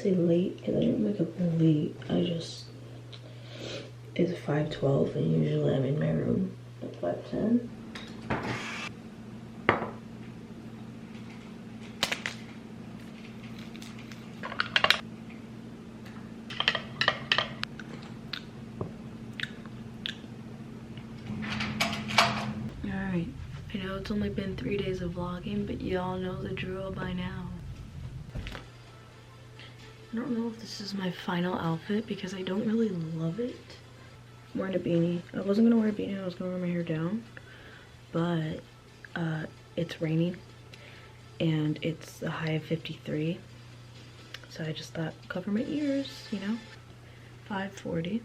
say late because I didn't wake up late. It's 5:12 and usually I'm in my room at 5:10. Alright, I know it's only been 3 days of vlogging, but y'all know the drill by now. I don't know if this is my final outfit because I don't really love it. I'm wearing a beanie. I wasn't gonna wear a beanie, I was gonna wear my hair down, but it's raining and it's a high of 53. So I just thought, cover my ears, you know? 5:40.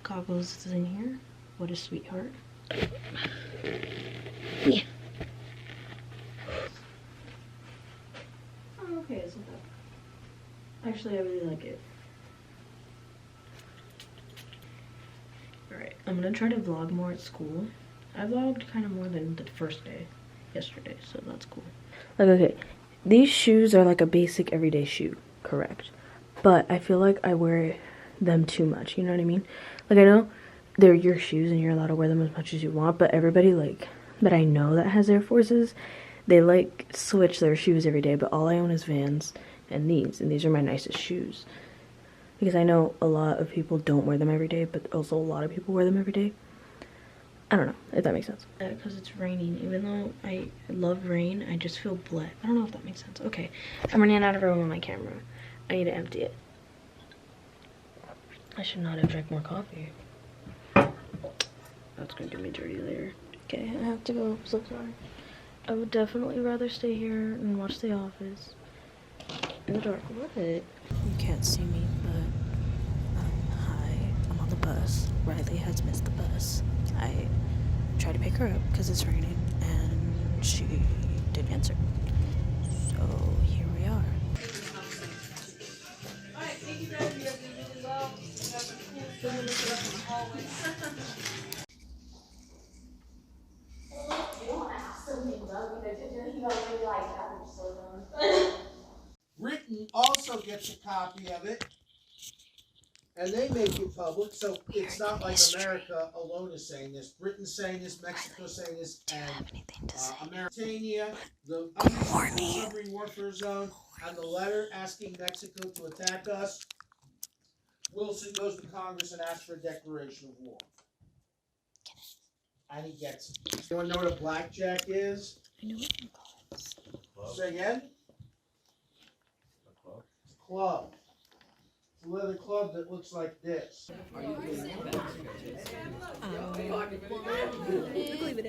Goggles is in here. What a sweetheart. Yeah. Oh, okay, isn't that? Actually, I really like it. Alright, I'm gonna try to vlog more at school. I vlogged kind of more than the first day, yesterday, so that's cool. Like, okay, these shoes are like a basic everyday shoe, correct? But I feel like I wear them too much, you know what I mean? Like, I know they're your shoes and you're allowed to wear them as much as you want, but everybody, like, that I know that has Air Forces, they, like, switch their shoes every day, but all I own is Vans and these are my nicest shoes. Because I know a lot of people don't wear them every day, but also a lot of people wear them every day. I don't know if that makes sense. Because it's raining, even though I love rain, I just feel bleh. I don't know if that makes sense. Okay, I'm running out of room on my camera. I need to empty it. I should not have drank more coffee. That's gonna do me dirty later. Okay, I have to go. I'm so sorry. I would definitely rather stay here and watch The Office. In the dark. What? You can't see me, but hi. I'm on the bus. Riley has missed the bus. I tried to pick her up because it's raining, and she didn't answer. So here we are. Alright, thank you guys. You guys did really well. You have a cool hallway. Britain also gets a copy of it, and they make it public, so it's not like America alone is saying this. Britain's saying this, Mexico's saying this, and Mauritania, the submarine warfare zone, and the letter asking Mexico to attack us. Wilson goes to Congress and asks for a declaration of war. And he gets it. You want to know what a blackjack is? I know what you call it. Say again? It's a club. It's a leather club that looks like this.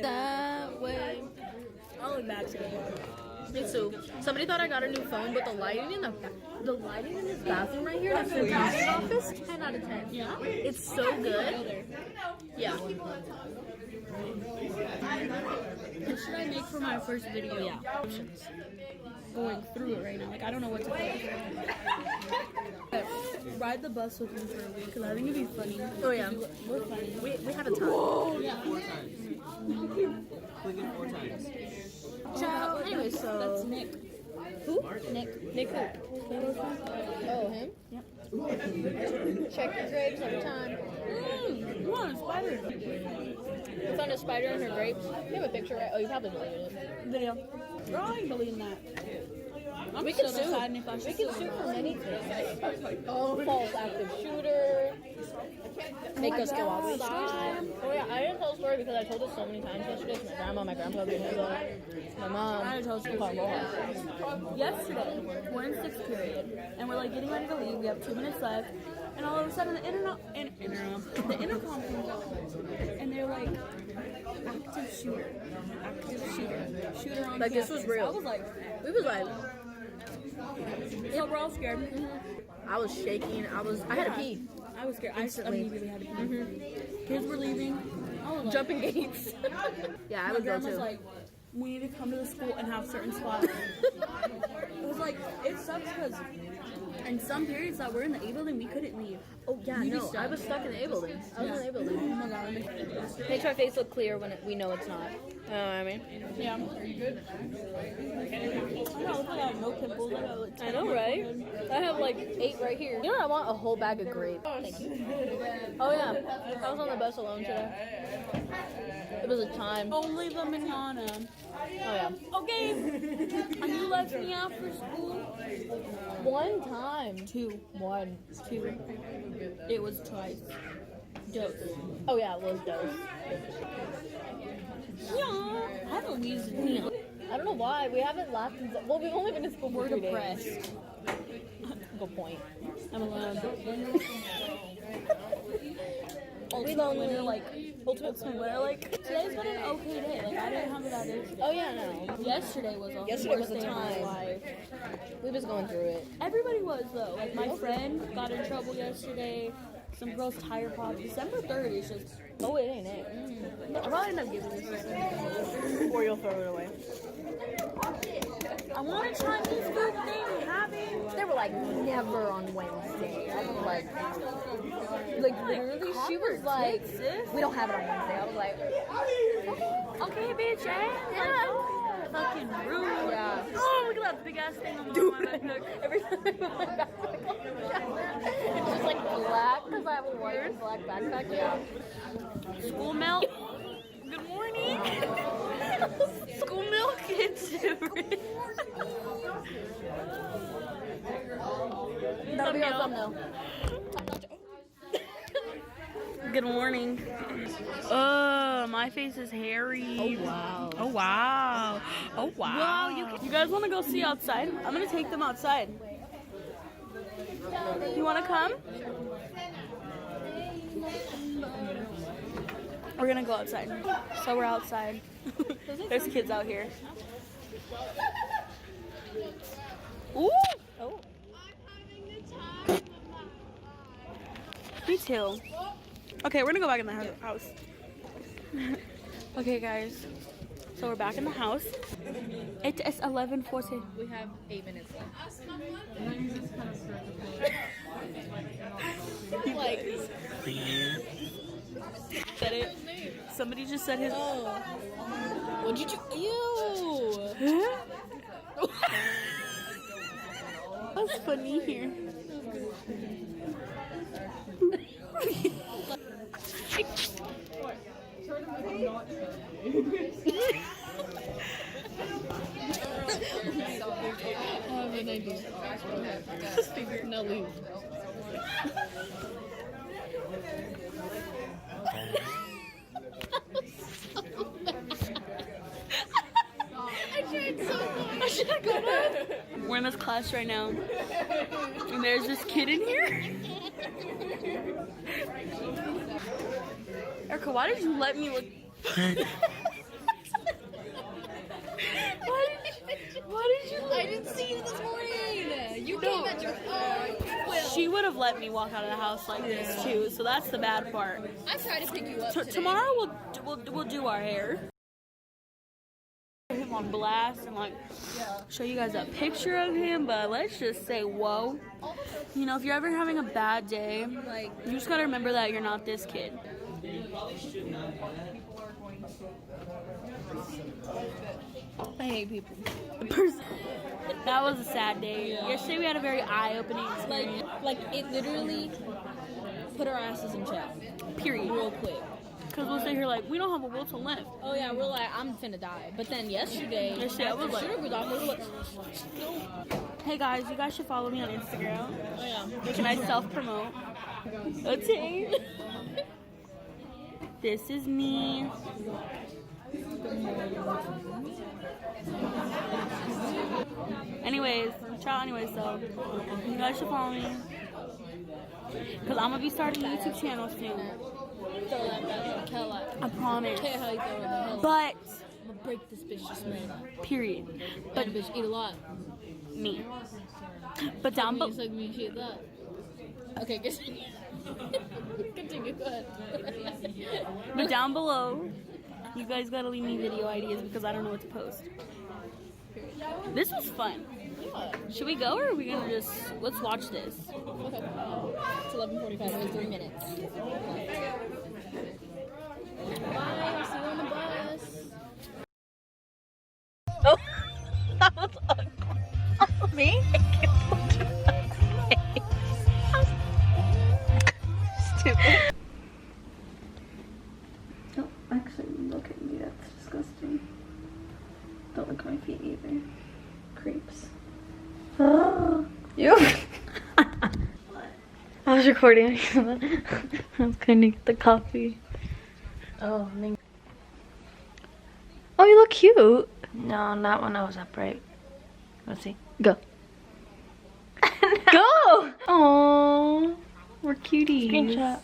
That way. I'll look back to it. Me too. Somebody thought I got a new phone, but the lighting in this bathroom right here, the fantastic office, 10 out of 10. Yeah. It's so good. Yeah. What should I make for my first video? Yeah. Options. Going through it right now. Like, I don't know what to pick. Ride the bus with me for a week, because I think it'd be funny. Oh, yeah. We're funny. We have a ton. Whoa. Yeah. 4 times. Click it 4 times. Ciao. Anyway, so. That's Nick. Who? Nick. Nick who? Oh, him? Yep. Check your grapes every time. What? A spider. You found a spider in her grapes? You have a picture, right? Oh, you probably deleted it. Video. Girl, I ain't deleting that. We can sue. We can sue for many things. False active shooter. Make us go outside. Oh yeah, I didn't tell the story because I told it so many times yesterday to my grandma, my grandpa, my mom. I told you yesterday, we're in 6th period, and we're like getting ready to leave. We have 2 minutes left, and all of a sudden the intercom comes on, and they're like, active shooter on like campus. This was real. I was like, we was like, yeah, we're all scared. I was shaking. I had to pee. I was scared. Instantly. I immediately had to pee. Kids were leaving. I was like, jumping gates. Yeah, I would go too. My grandma's like, we need to come to the school and have certain spots. It was like, it sucks because in some periods that we're in the A building, we couldn't leave. Oh yeah, no, I was stuck in the A building. I was in the A building. Oh my god. Makes our face look clear when we know it's not. You know what I mean? Yeah. Are you good? I have no pimples. I know, right? I have like 8 right here. You know what? I want a whole bag of grape. Thank you. Oh yeah, I was on the bus alone today. It was a time. Only the manana. Oh yeah. Okay. And you left me out for school? 1 time. 2. 1. 2. It was twice. Dose. Oh yeah, it was dose. Yeah. I haven't used it. I don't know why. We haven't laughed since. Well, we've only been in school for 3 days. Good point. I'm allowed. We lonely, like, ultimate swimwear, like, today's been an okay day, like, I didn't have a bad day today. Oh yeah, no. Yesterday was the time. We was going through it. Everybody was, though. Like, my friend got in trouble yesterday, some girl's tire popped. December 3rd is just, oh, it ain't it. I'm probably end up giving this or you'll throw it away. I want to try these food things having. They were like, never on Wednesday. I was like literally, she was like, we don't have it on Wednesday. I was like, okay, bitch, yeah. Fucking rude. Yeah. Oh, look at that big ass thing on my backpack. Every time I look back, it's just like black because I have a white and black backpack. Yeah. School milk. Good morning. School milk. It's that'll be our thumbnail. Good morning. My face is hairy. Oh wow. Oh wow. Oh wow. Wow, you guys want to go see outside? I'm gonna take them outside. You want to come? We're gonna go outside. So we're outside. There's kids out here. Ooh. Oh. Me too. Okay, we're gonna go back in the house. Okay, guys. So we're back in the house. It is 11:40. We have 8 minutes left. Like, said it. Somebody just said his. Oh. What did you? Ew. That's funny here. I have an idea. Now leave. I tried so hard. I should have gone up. We're in this class right now, and there's this kid in here. Erica, why did you let me look? Why did you? I didn't see you this morning. You came at your. She would have let me walk out of the house like this too, so that's the bad part. I tried to pick you up today. Tomorrow we'll do our hair. Him on blast and like show you guys a picture of him, but let's just say whoa. You know, if you're ever having a bad day, like, you just gotta remember that you're not this kid. I hate people. That was a sad day. Yesterday we had a very eye-opening experience. Like it literally put our asses in check. Period. Real quick. Because we'll sit here like, we don't have a will to live. Oh yeah, we're like, I'm finna die. But then yesterday I was like, we were like, hey guys, you guys should follow me on Instagram. oh yeah. Can I self-promote? Okay. This is me. Anyways, ciao anyways, so you guys should follow me. Because I'm going to be starting a YouTube channel soon. I promise. But, I'm gonna break this bitch just man. period. But bitch eat a lot. Me. But down below. It's like me, she ate that. Okay, continue. Continue, go ahead. But down below, you guys gotta leave me video ideas because I don't know what to post. This was fun. Should we go or are we gonna just let's watch this? Okay. It's 11:45. Only 3 minutes. Bye. I'll see you on the bus. Oh, that was awkward. Me? Stupid. Don't actually look at me. That's disgusting. Don't look at my feet either. Creeps. You. I was recording. I was going to get the coffee. Oh, Oh, you look cute. no, not when I was upright. Let's see. Go. Go. Aww, we're cuties. Screenshot.